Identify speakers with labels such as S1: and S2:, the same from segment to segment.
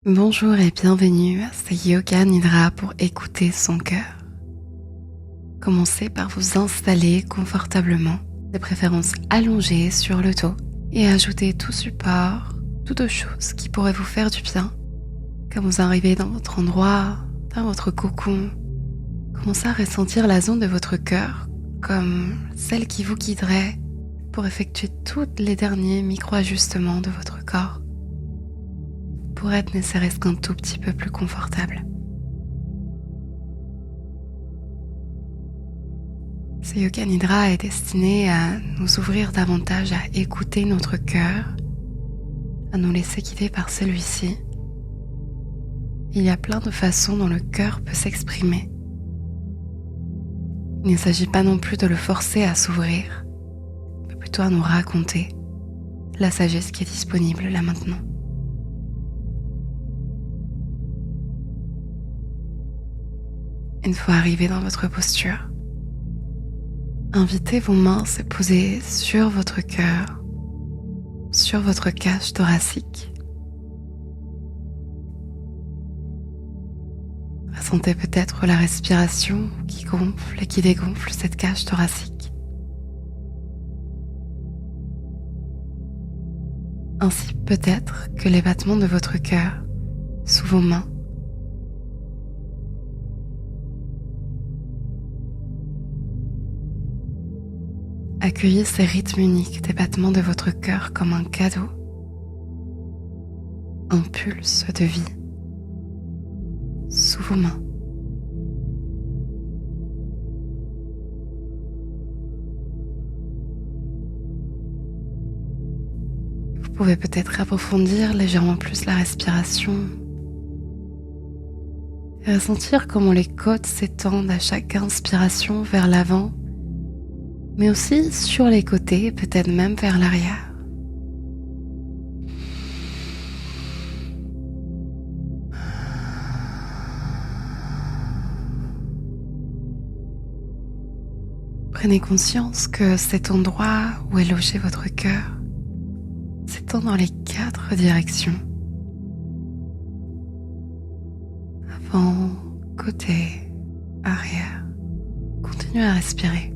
S1: Bonjour et bienvenue, c'est Yoga Nidra pour écouter son cœur. Commencez par vous installer confortablement, de préférence allongé sur le dos, et ajoutez tout support, toute chose qui pourrait vous faire du bien. Quand vous arrivez dans votre endroit, dans votre cocon, commencez à ressentir la zone de votre cœur comme celle qui vous guiderait pour effectuer tous les derniers micro-ajustements de votre corps, pour être ne serait-ce qu'un tout petit peu plus confortable. Ce Yoga Nidra est destiné à nous ouvrir davantage à écouter notre cœur, à nous laisser guider par celui-ci. Il y a plein de façons dont le cœur peut s'exprimer. Il ne s'agit pas non plus de le forcer à s'ouvrir, mais plutôt à nous raconter la sagesse qui est disponible là maintenant. Une fois arrivé dans votre posture, invitez vos mains à se poser sur votre cœur, sur votre cage thoracique. Ressentez peut-être la respiration qui gonfle et qui dégonfle cette cage thoracique. Ainsi peut-être que les battements de votre cœur sous vos mains. Accueillez ces rythmes uniques des battements de votre cœur comme un cadeau, un pulse de vie sous vos mains. Vous pouvez peut-être approfondir légèrement plus la respiration et ressentir comment les côtes s'étendent à chaque inspiration vers l'avant, mais aussi sur les côtés, peut-être même vers l'arrière. Prenez conscience que cet endroit où est logé votre cœur s'étend dans les 4 directions. Avant, côté, arrière. Continuez à respirer.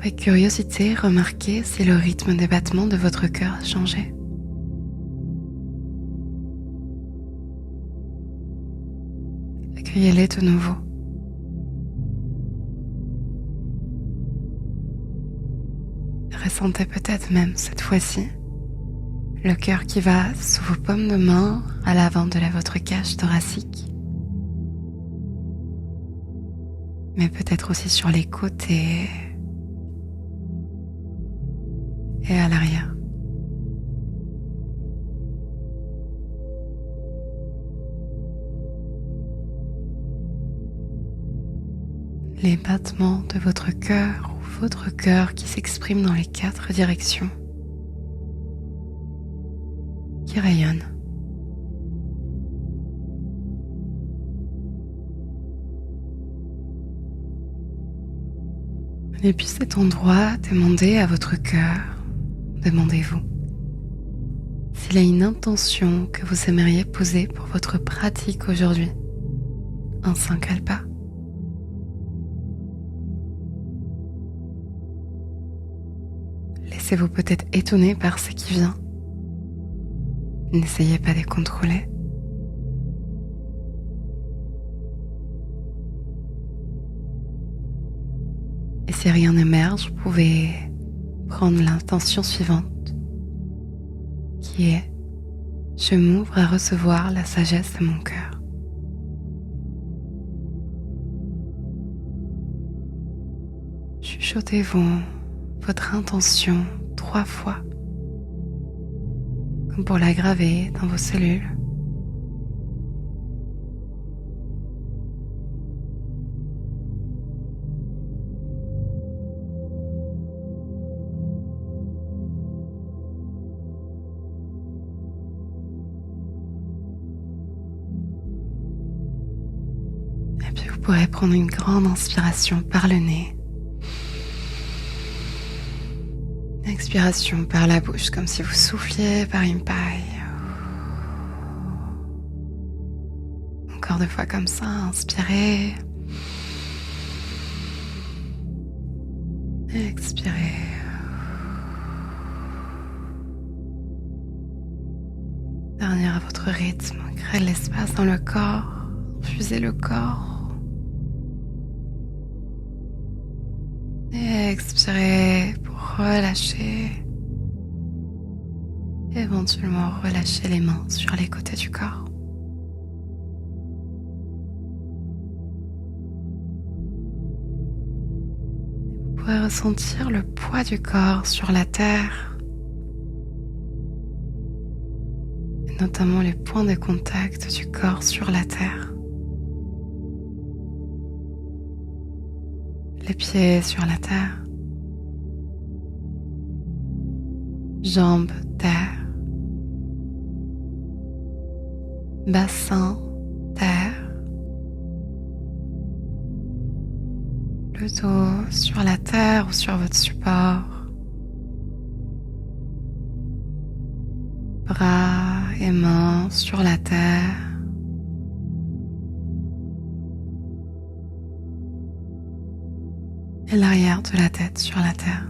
S1: Avec curiosité, remarquez si le rythme des battements de votre cœur a changé. Accueillez-les de nouveau. Ressentez peut-être même cette fois-ci le cœur qui va sous vos paumes de main à l'avant de votre cage thoracique, mais peut-être aussi sur les côtés et à l'arrière. Les battements de votre cœur ou votre cœur qui s'expriment dans les 4 directions, qui rayonnent. Depuis cet endroit, demandez à votre cœur, demandez-vous s'il y a une intention que vous aimeriez poser pour votre pratique aujourd'hui, un sankalpa. Laissez-vous peut-être étonner par ce qui vient. N'essayez pas de contrôler. Et si rien n'émerge, vous pouvez prendre l'intention suivante, qui est « Je m'ouvre à recevoir la sagesse de mon cœur ». Chuchotez-vous votre intention 3 fois, comme pour la graver dans vos cellules. vous pourrez prendre une grande inspiration par le nez. Expiration par la bouche, comme si vous souffliez par une paille. Encore 2 fois comme ça, inspirez. Expirez. Dernier à votre rythme, créez de l'espace dans le corps, infusez le corps. Et expirez pour relâcher. Éventuellement relâchez les mains sur les côtés du corps. Vous pourrez ressentir le poids du corps sur la terre, et notamment les points de contact du corps sur la terre. Les pieds sur la terre, jambes, terre, bassin, terre, le dos sur la terre ou sur votre support, bras et mains sur la terre, et l'arrière de la tête sur la terre.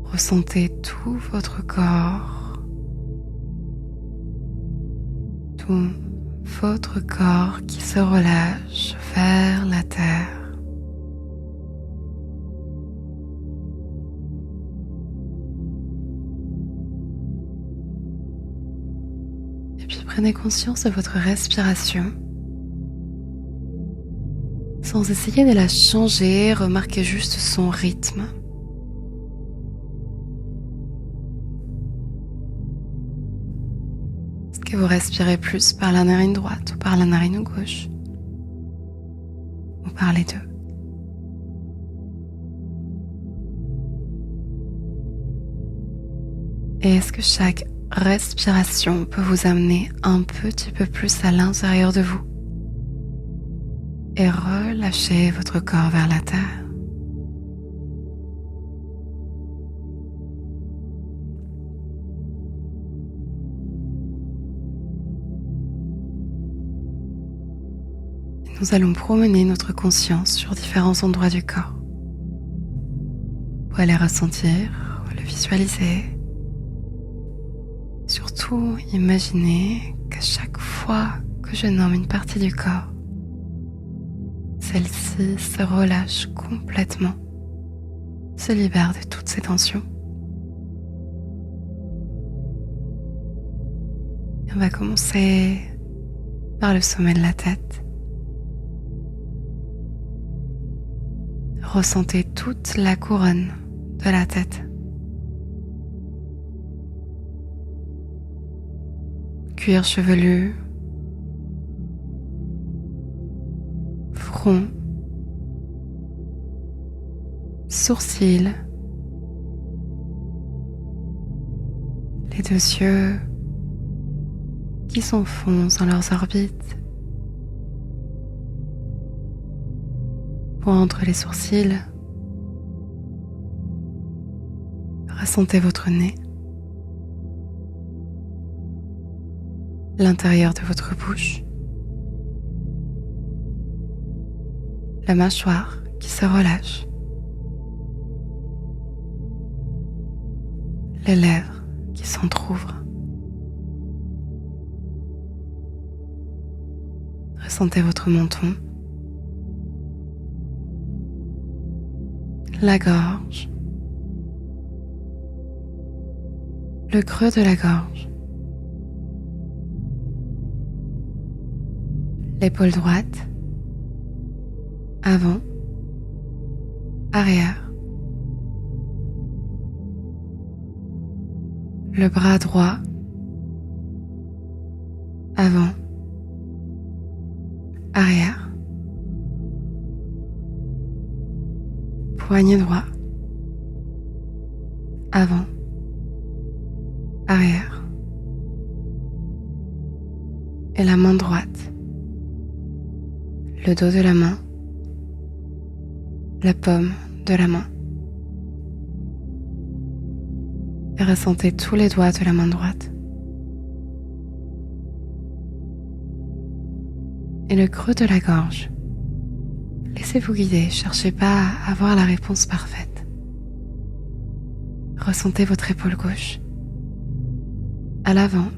S1: Ressentez tout votre corps, tout votre corps qui se relâche vers la terre. Et puis prenez conscience de votre respiration. Sans essayer de la changer, remarquez juste son rythme. Est-ce que vous respirez plus par la narine droite ou par la narine gauche? Ou par les deux? Et est-ce que chaque respiration peut vous amener un petit peu plus à l'intérieur de vous? Et relâchez votre corps vers la terre. Et nous allons promener notre conscience sur différents endroits du corps. Vous pouvez les ressentir, les visualiser. Surtout, imaginez qu'à chaque fois que je nomme une partie du corps, celle-ci se relâche complètement, se libère de toutes ses tensions. Et on va commencer par le sommet de la tête. Ressentez toute la couronne de la tête. Cuir chevelu, front, sourcils, les 2 yeux qui s'enfoncent dans leurs orbites. Entre les sourcils, ressentez votre nez, l'intérieur de votre bouche, la mâchoire qui se relâche, les lèvres qui s'entr'ouvrent. Ressentez votre menton, la gorge, le creux de la gorge, l'épaule droite, avant, arrière, le bras droit, avant, arrière, poignet droit, avant, arrière, et la main droite, le dos de la main, la paume de la main. Et ressentez tous les doigts de la main droite. Et le creux de la gorge. Laissez-vous guider, cherchez pas à avoir la réponse parfaite. Ressentez votre épaule gauche, à l'avant,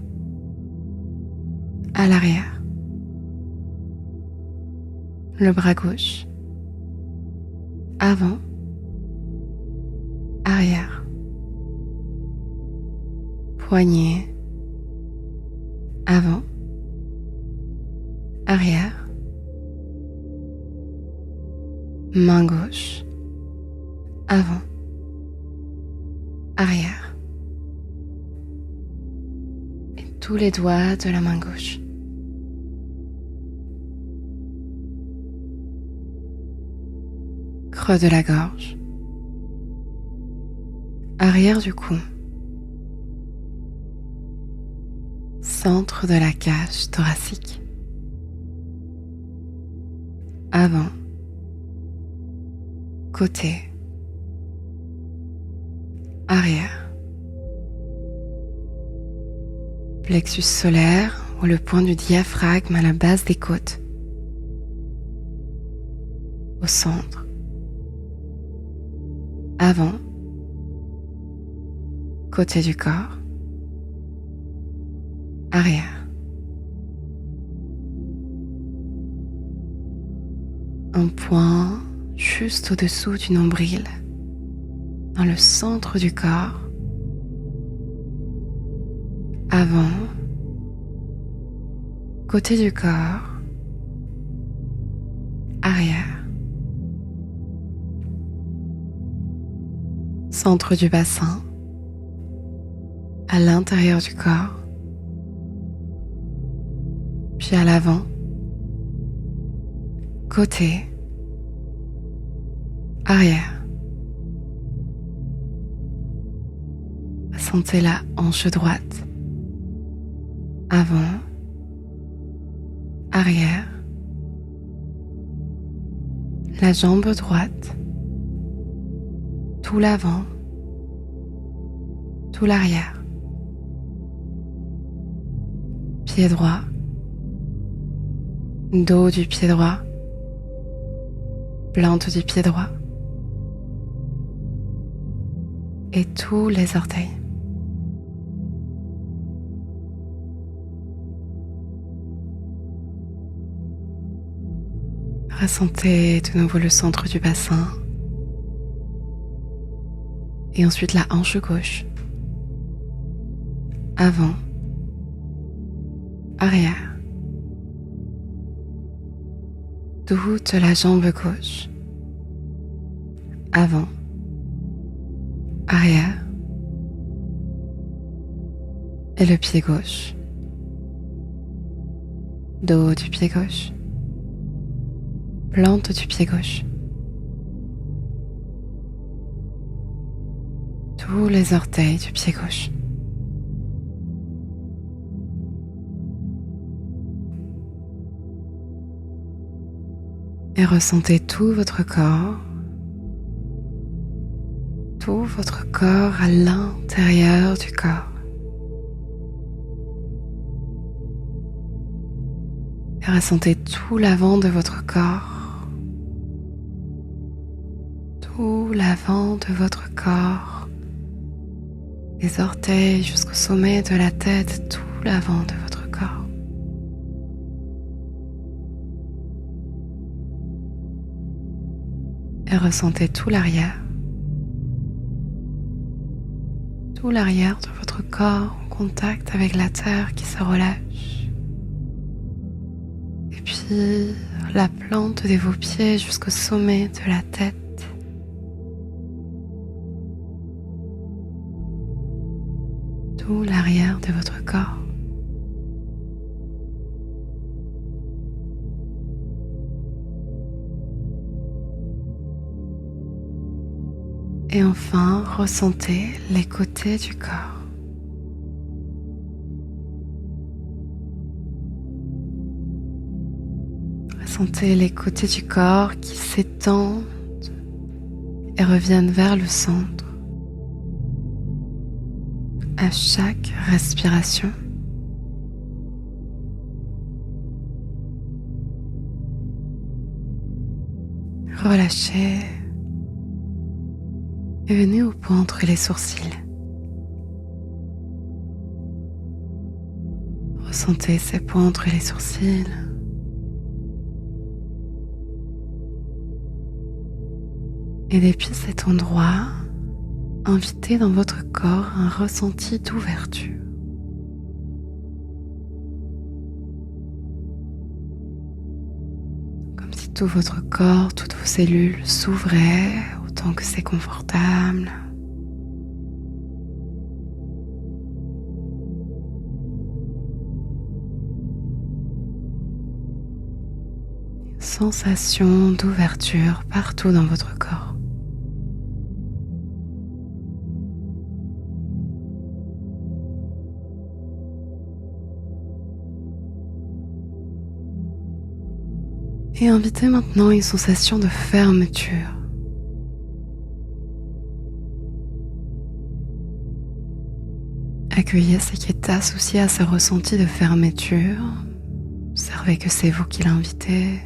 S1: à l'arrière. Le bras gauche, avant, arrière. Poignet, avant, arrière. Main gauche, avant, arrière. Et tous les doigts de la main gauche. Creux de la gorge, arrière du cou, centre de la cage thoracique, avant, côté, arrière, plexus solaire ou le point du diaphragme à la base des côtes, au centre, avant, côté du corps, arrière. Un point juste au-dessous du nombril, dans le centre du corps, avant, côté du corps, arrière. Centre du bassin, à l'intérieur du corps, puis à l'avant, côté, arrière. Sentez la hanche droite, avant, arrière, la jambe droite, tout l'avant, tout l'arrière, pied droit, dos du pied droit, plante du pied droit et tous les orteils. Ressentez de nouveau le centre du bassin et ensuite la hanche gauche, avant, arrière, toute la jambe gauche, avant, arrière, et le pied gauche, dos du pied gauche, plante du pied gauche, tous les orteils du pied gauche. Et ressentez tout votre corps à l'intérieur du corps. Et ressentez tout l'avant de votre corps, tout l'avant de votre corps, des orteils jusqu'au sommet de la tête, tout l'avant de votre corps. Et ressentez tout l'arrière de votre corps en contact avec la terre qui se relâche. Et puis la plante de vos pieds jusqu'au sommet de la tête. Tout l'arrière de votre corps. Et enfin, ressentez les côtés du corps. Sentez les côtés du corps qui s'étendent et reviennent vers le centre à chaque respiration. Relâchez et venez au point entre les sourcils. Ressentez ces points entre les sourcils. Et depuis cet endroit, invitez dans votre corps un ressenti d'ouverture. Comme si tout votre corps, toutes vos cellules s'ouvraient autant que c'est confortable. Une sensation d'ouverture partout dans votre corps. Et invitez maintenant une sensation de fermeture. Accueillez ce qui est associé à ce ressenti de fermeture. Observez que c'est vous qui l'invitez.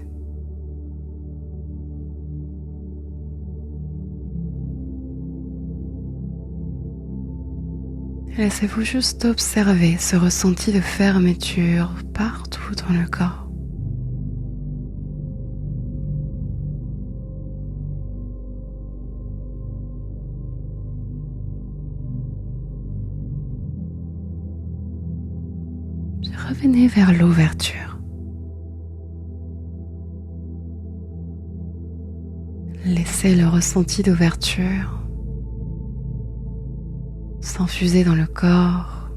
S1: Laissez-vous juste observer ce ressenti de fermeture partout dans le corps. Puis revenez vers l'ouverture. Laissez le ressenti d'ouverture s'infuser dans le corps.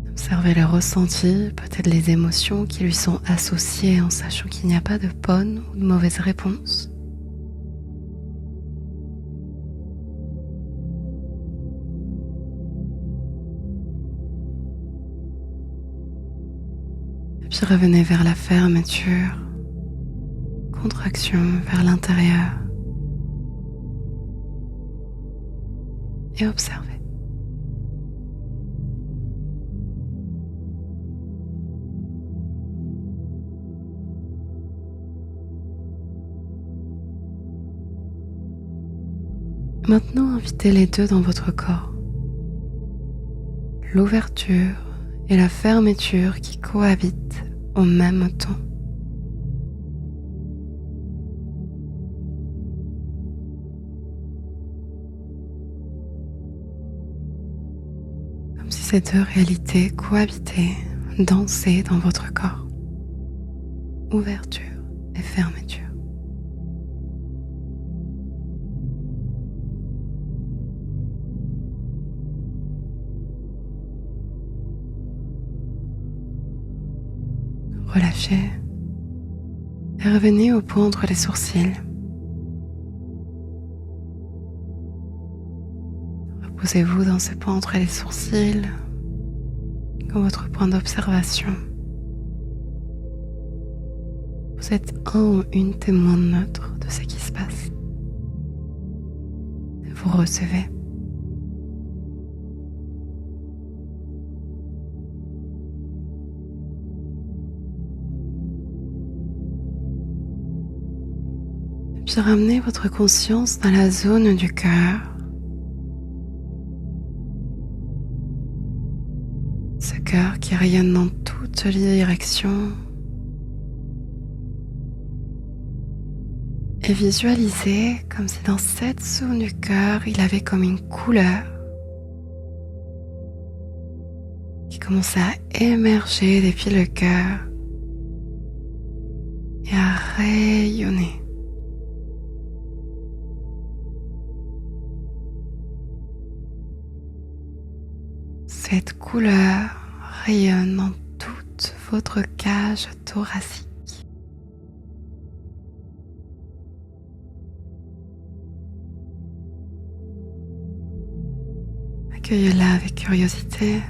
S1: Observez le ressenti, peut-être les émotions qui lui sont associées en sachant qu'il n'y a pas de bonne ou de mauvaise réponse. Et puis revenez vers la fermeture, contraction vers l'intérieur. Et observez. Maintenant, invitez les deux dans votre corps. L'ouverture et la fermeture qui cohabitent au même temps. Comme si ces deux réalités cohabitaient, dansaient dans votre corps. Ouverture et fermeture. Relâchez et revenez au point entre les sourcils. Reposez-vous dans ce point entre les sourcils, comme votre point d'observation. Vous êtes un ou une témoin neutre de ce qui se passe. Vous recevez. Puis ramenez votre conscience dans la zone du cœur. Ce cœur qui rayonne dans toutes les directions. Et visualisez comme si dans cette zone du cœur, il avait comme une couleur qui commençait à émerger depuis le cœur et à rayonner. Cette couleur rayonne dans toute votre cage thoracique. Accueillez-la avec curiosité.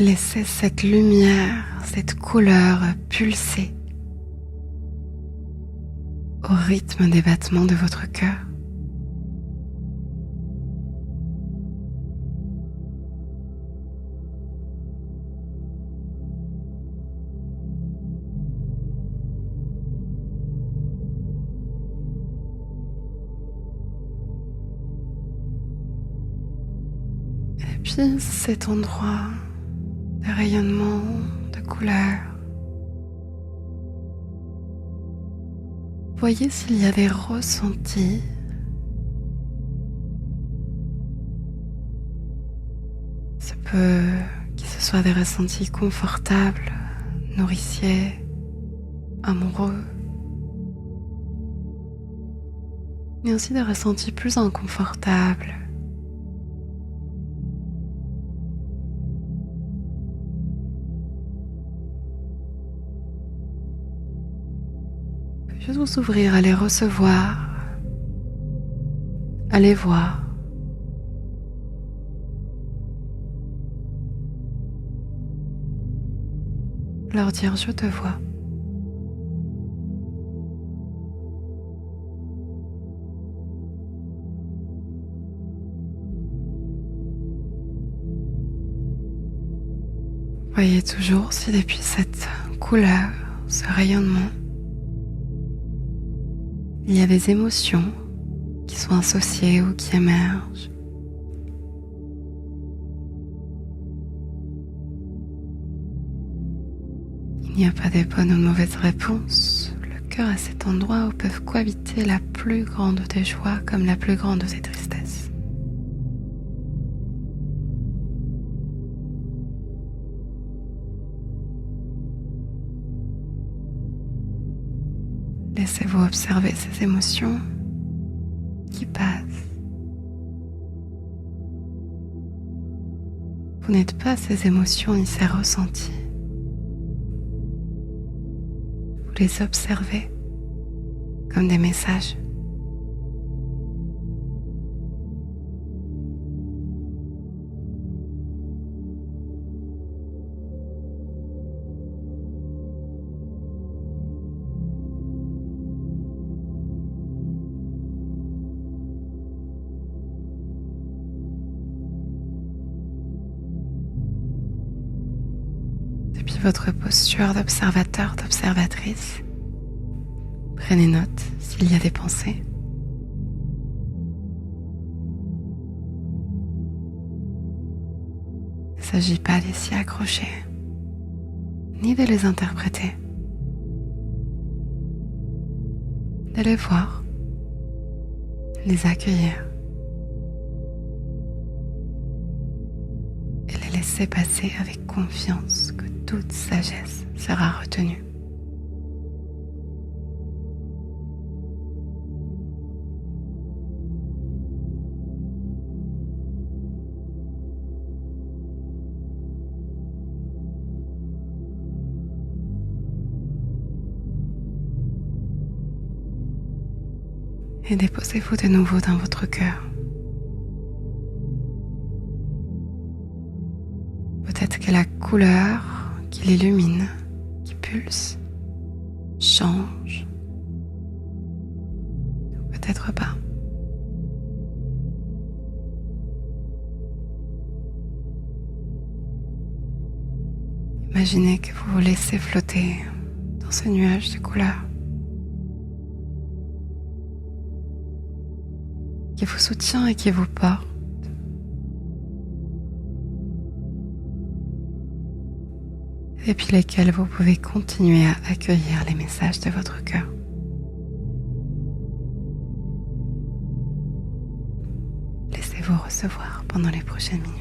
S1: Et laissez cette lumière, cette couleur pulser au rythme des battements de votre cœur. Et puis cet endroit de rayonnement, de couleurs, voyez s'il y a des ressentis. Ça peut que ce soit des ressentis confortables, nourriciers, amoureux, mais aussi des ressentis plus inconfortables. Juste vous ouvrir à les recevoir, à les voir. Leur dire je te vois. Voyez toujours si depuis cette couleur, ce rayonnement, il y a des émotions qui sont associées ou qui émergent. Il n'y a pas de bonnes ou de mauvaises réponses. Le cœur est cet endroit où peuvent cohabiter la plus grande des joies comme la plus grande des tristesses. Laissez-vous observer ces émotions qui passent. Vous n'êtes pas ces émotions ni ces ressentis. Vous les observez comme des messages. Depuis votre posture d'observateur, d'observatrice, prenez note s'il y a des pensées. Il ne s'agit pas de s'y accrocher, ni de les interpréter. De les voir, les accueillir et les laisser passer avec confiance que toute sagesse sera retenue. Et déposez-vous de nouveau dans votre cœur. Peut-être que la couleur qui l'illumine, qui pulse, change. Ou peut-être pas. Imaginez que vous vous laissez flotter dans ce nuage de couleurs qui vous soutient et qui vous porte. Et puis lesquels vous pouvez continuer à accueillir les messages de votre cœur. Laissez-vous recevoir pendant les prochaines minutes.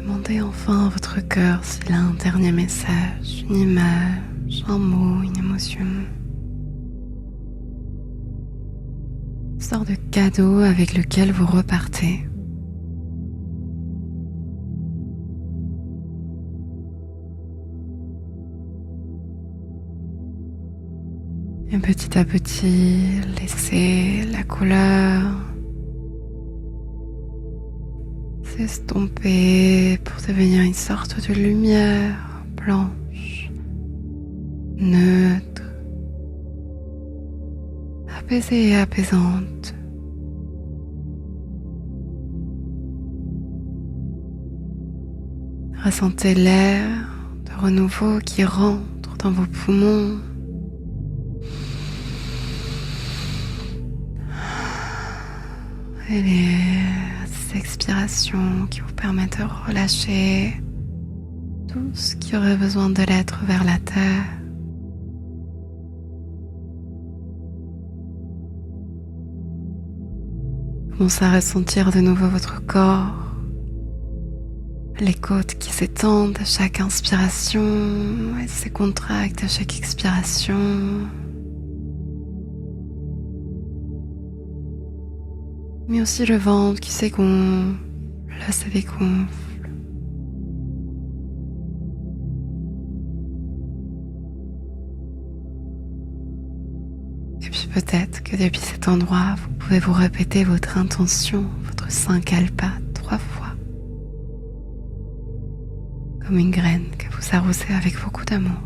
S1: Demandez enfin à votre cœur s'il a un dernier message, une image, un mot, une émotion. Une sorte de cadeau avec lequel vous repartez. Et petit à petit, laissez la couleur s'estomper pour devenir une sorte de lumière blanche, neutre, apaisée et apaisante. Ressentez l'air de renouveau qui rentre dans vos poumons. Et les expirations qui vous permettent de relâcher tout ce qui aurait besoin de l'être vers la terre. Commencez à ressentir de nouveau votre corps, les côtes qui s'étendent à chaque inspiration et se contractent à chaque expiration. Mais aussi le ventre qui s'égonfle, là se dégonfle. Et puis peut-être que depuis cet endroit, vous pouvez vous répéter votre intention, votre sankalpa 3 fois. Comme une graine que vous arrosez avec beaucoup d'amour.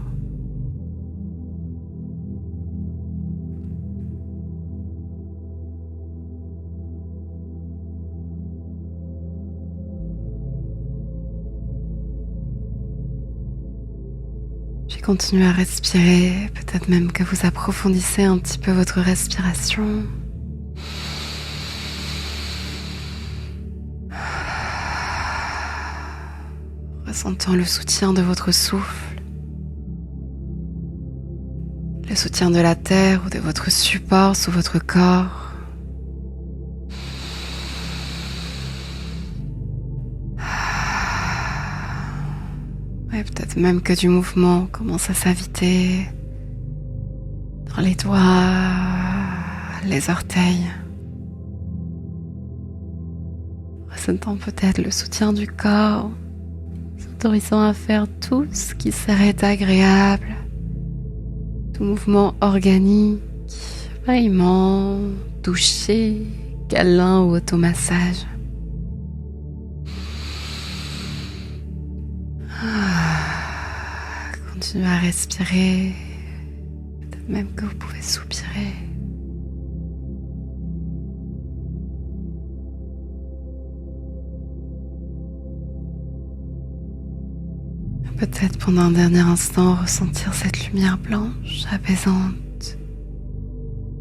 S1: Puis continuez à respirer, peut-être même que vous approfondissez un petit peu votre respiration. Ressentant le soutien de votre souffle, le soutien de la terre ou de votre support sous votre corps. Et peut-être même que du mouvement commence à s'inviter dans les doigts, les orteils. Ressentant peut-être le soutien du corps, s'autorisant à faire tout ce qui serait agréable, tout mouvement organique, bâillement, toucher, câlin ou automassage. Continuez à respirer, peut-être même que vous pouvez soupirer. Peut-être pendant un dernier instant ressentir cette lumière blanche, apaisante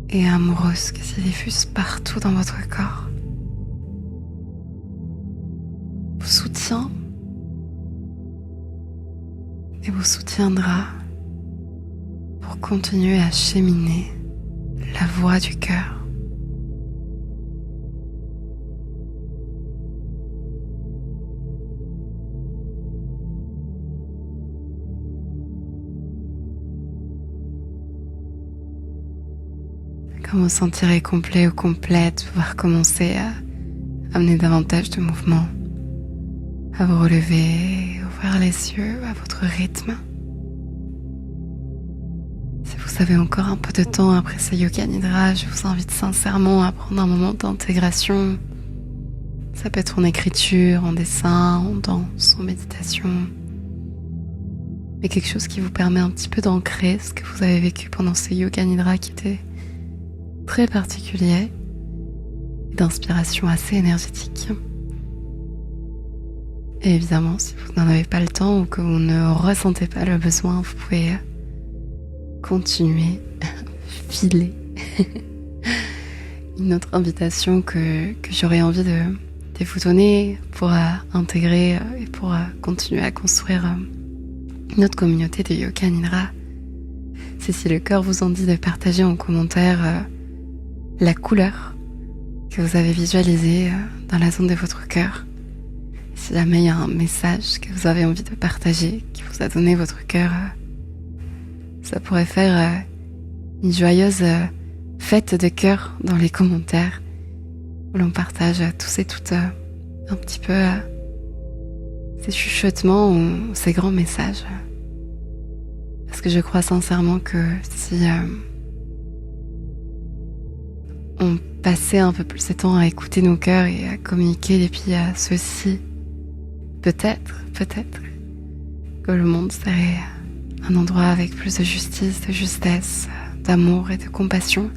S1: et amoureuse qui se diffuse partout dans votre corps. Vous soutient et vous soutiendra pour continuer à cheminer la voie du cœur. Quand vous vous sentirez complet ou complète, pouvoir commencer à amener davantage de mouvement, à vous relever, ouvrir les yeux à votre rythme. Si vous avez encore un peu de temps après ce yoga nidra, je vous invite sincèrement à prendre un moment d'intégration. Ça peut être en écriture, en dessin, en danse, en méditation. Mais quelque chose qui vous permet un petit peu d'ancrer ce que vous avez vécu pendant ce yoga nidra qui était très particulier, d'inspiration assez énergétique. Et évidemment, si vous n'en avez pas le temps ou que vous ne ressentez pas le besoin, vous pouvez continuer à filer. Une autre invitation que j'aurais envie de vous donner pour intégrer et pour continuer à construire notre communauté de Yoga Nidra, c'est si le cœur vous en dit de partager en commentaire la couleur que vous avez visualisée dans la zone de votre cœur. Si jamais il y a un message que vous avez envie de partager, qui vous a donné votre cœur, ça pourrait faire une joyeuse fête de cœur dans les commentaires où l'on partage tous et toutes un petit peu ces chuchotements ou ces grands messages. Parce que je crois sincèrement que si on passait un peu plus de temps à écouter nos cœurs et à communiquer depuis ceux-ci, peut-être que le monde serait un endroit avec plus de justice, de justesse, d'amour et de compassion,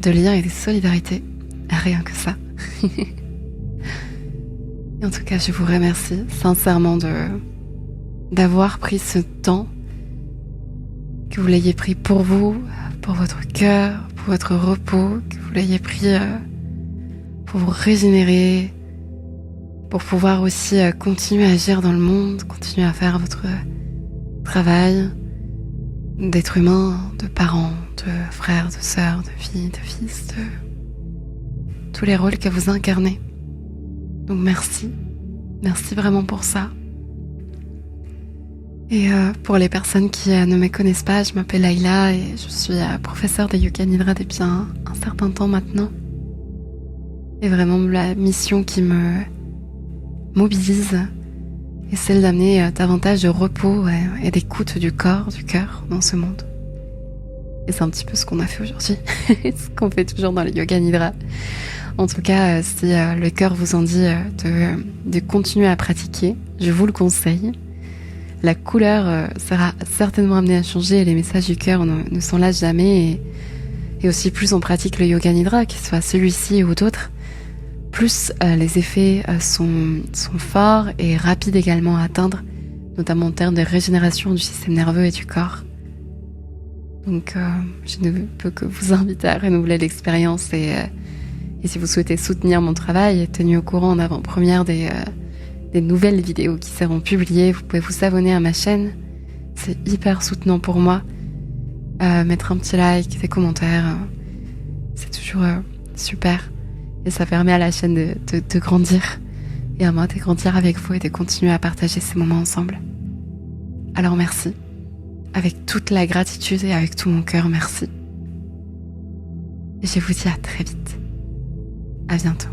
S1: de lien et de solidarité. Rien que ça. Et en tout cas, je vous remercie sincèrement d'avoir pris ce temps, que vous l'ayez pris pour vous, pour votre cœur, pour votre repos, que vous l'ayez pris pour vous régénérer, pour pouvoir aussi continuer à agir dans le monde, continuer à faire votre travail d'être humain, de parents, de frères, de sœurs, de filles, de fils, de tous les rôles que vous incarnez. Donc merci vraiment pour ça. Et pour les personnes qui ne me connaissent pas, je m'appelle Ayla et je suis professeure de Yoga Nidra depuis un certain temps maintenant. Et vraiment la mission qui me mobilise est celle d'amener davantage de repos et d'écoute du corps, du cœur dans ce monde. Et c'est un petit peu ce qu'on a fait aujourd'hui, ce qu'on fait toujours dans le Yoga Nidra. En tout cas, si le cœur vous en dit de continuer à pratiquer, je vous le conseille. La couleur sera certainement amenée à changer et les messages du cœur ne sont là jamais. Et aussi plus on pratique le Yoga Nidra, qu'il soit celui-ci ou d'autres, plus les effets sont forts et rapides également à atteindre, notamment en termes de régénération du système nerveux et du corps. Donc je ne peux que vous inviter à renouveler l'expérience et si vous souhaitez soutenir mon travail et tenir au courant en avant-première des nouvelles vidéos qui seront publiées, vous pouvez vous abonner à ma chaîne. C'est hyper soutenant pour moi. Mettre un petit like, des commentaires, c'est toujours super. Et ça permet à la chaîne de grandir. Et à moi de grandir avec vous et de continuer à partager ces moments ensemble. Alors merci. Avec toute la gratitude et avec tout mon cœur, merci. Et je vous dis à très vite. À bientôt.